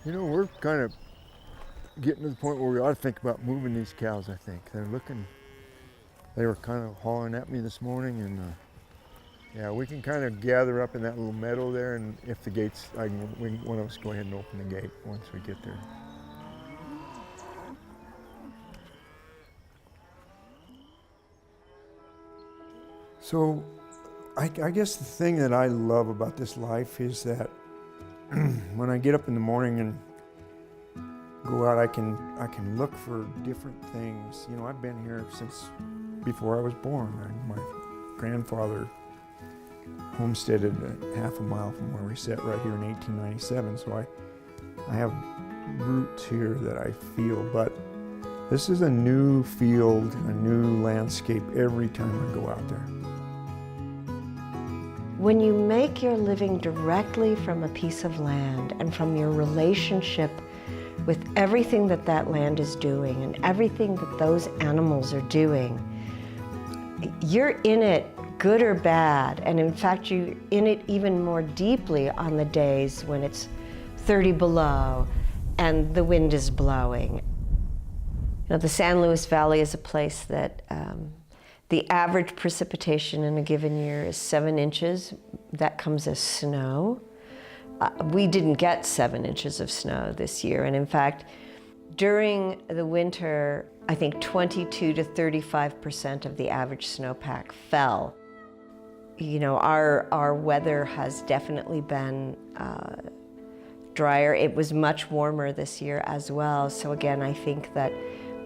You know, we're kind of getting to the point where we ought to think about moving these cows, I think. They were kind of hauling at me this morning, and yeah, we can kind of gather up in that little meadow there, and if the gates, one of us go ahead and open the gate once we get there. So, I guess the thing that I love about this life is that when I get up in the morning and go out, I can look for different things. You know, I've been here since before I was born. My grandfather homesteaded a half a mile from where we sit right here in 1897, so I have roots here that I feel, but this is a new field, a new landscape every time I go out there. When you make your living directly from a piece of land and from your relationship with everything that that land is doing and everything that those animals are doing, you're in it good or bad, and in fact you're in it even more deeply on the days when it's 30 below and the wind is blowing. You know, the San Luis Valley is a place that the average precipitation in a given year is 7 inches. That comes as snow. We didn't get 7 inches of snow this year, and in fact, during the winter, I think 22 to 35% of the average snowpack fell. You know, our weather has definitely been drier. It was much warmer this year as well. So again, I think that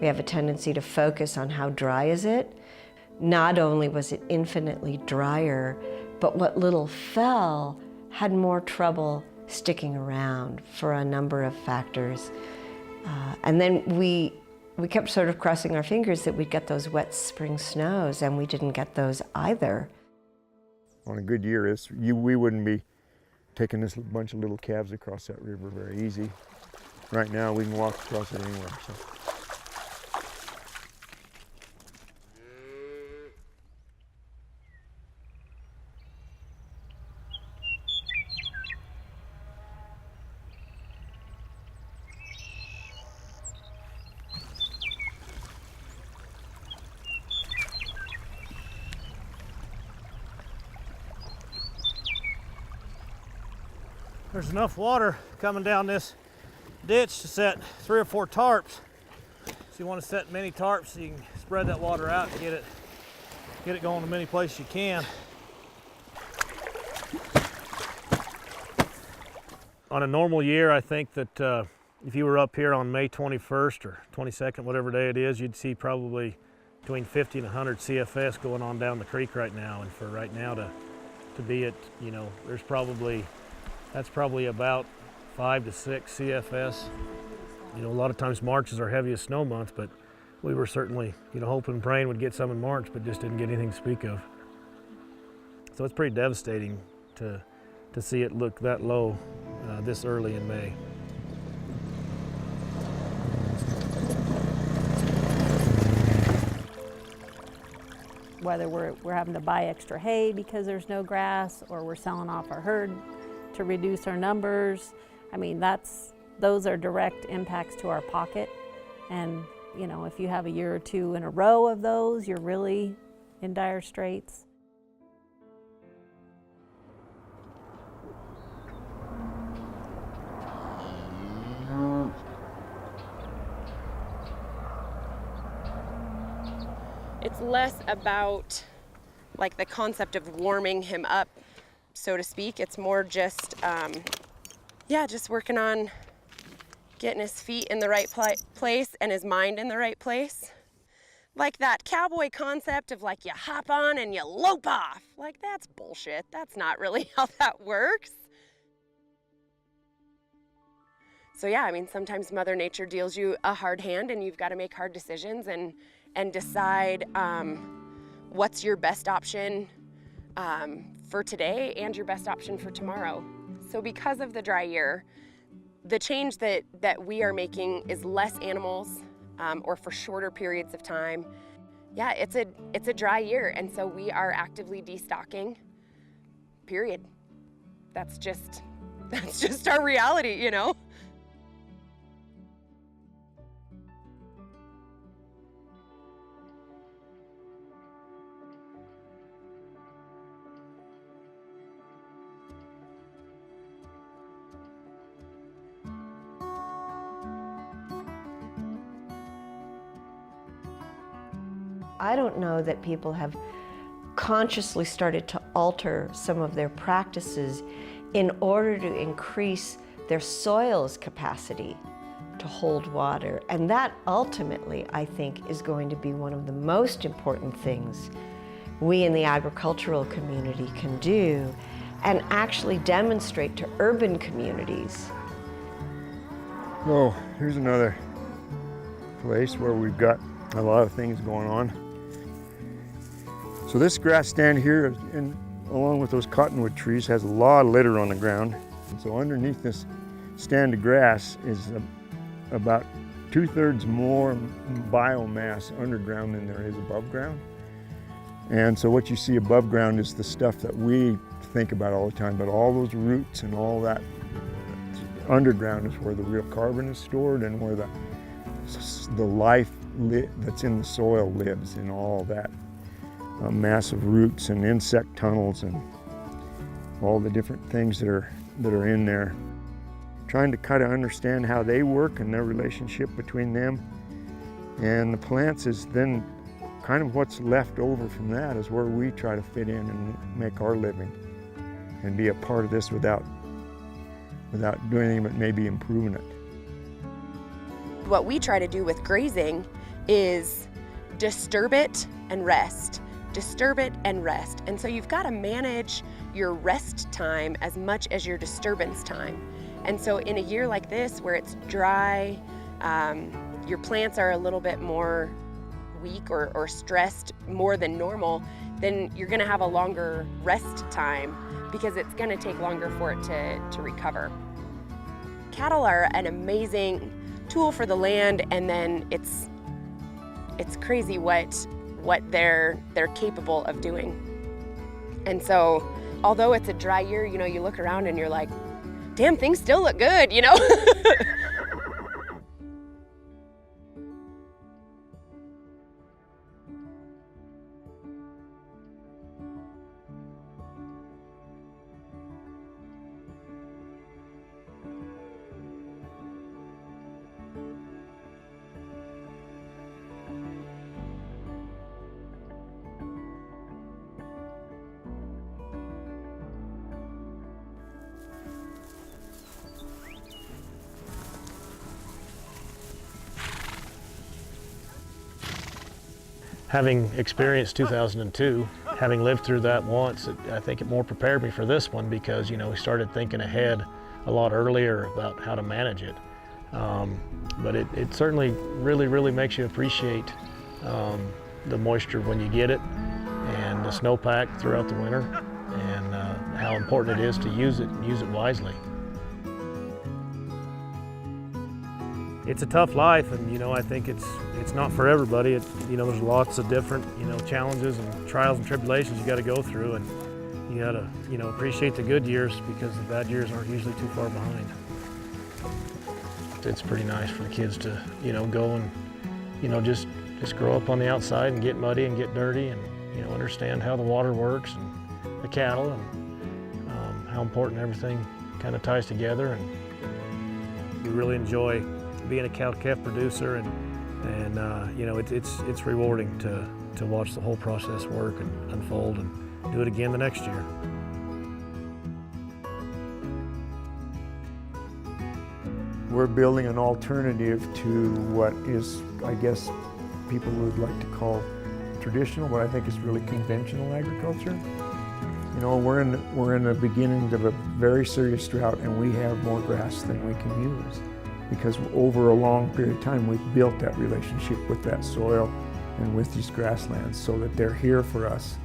we have a tendency to focus on how dry is it. Not only was it infinitely drier, but what little fell had more trouble sticking around for a number of factors. And then we kept sort of crossing our fingers that we'd get those wet spring snows, and we didn't get those either. On a good year, we wouldn't be taking this bunch of little calves across that river very easy. Right now, we can walk across it anywhere. So. There's enough water coming down this ditch to set 3 or 4 tarps. So you want to set many tarps so you can spread that water out and get it going to many places you can. On a normal year, I think that if you were up here on May 21st or 22nd, whatever day it is, you'd see probably between 50 and 100 CFS going on down the creek right now. And for right now to be at, you know, that's probably about 5 to 6 CFS. You know, a lot of times March is our heaviest snow month, but we were certainly, you know, hoping and praying we'd get some in March, but just didn't get anything to speak of. So it's pretty devastating to see it look that low this early in May. Whether we're having to buy extra hay because there's no grass, or we're selling off our herd to reduce our numbers. I mean, those are direct impacts to our pocket. And, you know, if you have a year or two in a row of those, you're really in dire straits. It's less about like the concept of warming him up, so to speak. It's more just, just working on getting his feet in the right place and his mind in the right place. Like that cowboy concept of like you hop on and you lope off. Like, that's bullshit. That's not really how that works. So yeah, I mean, sometimes Mother Nature deals you a hard hand and you've got to make hard decisions and decide what's your best option for today and your best option for tomorrow. So because of the dry year, the change that we are making is less animals or for shorter periods of time. Yeah, it's a dry year, and so we are actively destocking, period. That's just our reality, you know? I don't know that people have consciously started to alter some of their practices in order to increase their soil's capacity to hold water. And that ultimately, I think, is going to be one of the most important things we in the agricultural community can do and actually demonstrate to urban communities. Oh, here's another place where we've got a lot of things going on. So this grass stand here, along with those cottonwood trees, has a lot of litter on the ground. And so underneath this stand of grass is about 2/3 more biomass underground than there is above ground. And so what you see above ground is the stuff that we think about all the time, but all those roots and all that underground is where the real carbon is stored and where the life that's in the soil lives, in all that massive roots and insect tunnels and all the different things that are in there. Trying to kind of understand how they work and their relationship between them and the plants is then kind of what's left over from that is where we try to fit in and make our living and be a part of this without doing anything but maybe improving it. What we try to do with grazing is disturb it and rest. Disturb it and rest. And so you've got to manage your rest time as much as your disturbance time. And so in a year like this where it's dry, your plants are a little bit more weak or stressed more than normal, then you're going to have a longer rest time because it's going to take longer for it to recover. Cattle are an amazing tool for the land, and then it's crazy what they're capable of doing. And so although it's a dry year, you know, you look around and you're like, damn, things still look good, you know? Having experienced 2002, having lived through that once, I think it more prepared me for this one because, you know, we started thinking ahead a lot earlier about how to manage it. But it certainly really makes you appreciate the moisture when you get it and the snowpack throughout the winter and how important it is to use it and use it wisely. It's a tough life, and you know, I think it's not for everybody. You know, there's lots of different, you know, challenges and trials and tribulations you got to go through, and you got to, you know, appreciate the good years because the bad years aren't usually too far behind. It's pretty nice for the kids to, you know, go and, you know, just grow up on the outside and get muddy and get dirty and, you know, understand how the water works and the cattle and how important everything kind of ties together. And we really enjoy being a cow-calf producer, and you know, it's rewarding to watch the whole process work and unfold and do it again the next year. We're building an alternative to what is, I guess, people would like to call traditional, but I think it's really conventional agriculture. You know, we're in the beginning of a very serious drought, and we have more grass than we can use, because over a long period of time we've built that relationship with that soil and with these grasslands so that they're here for us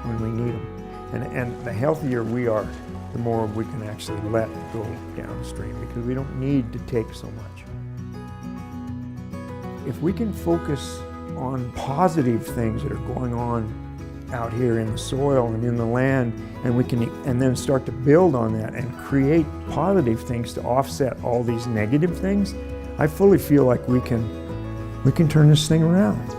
when we need them. And the healthier we are, the more we can actually let go downstream, because we don't need to take so much. If we can focus on positive things that are going on out here in the soil and in the land, and then start to build on that and create positive things to offset all these negative things, I fully feel like we can turn this thing around.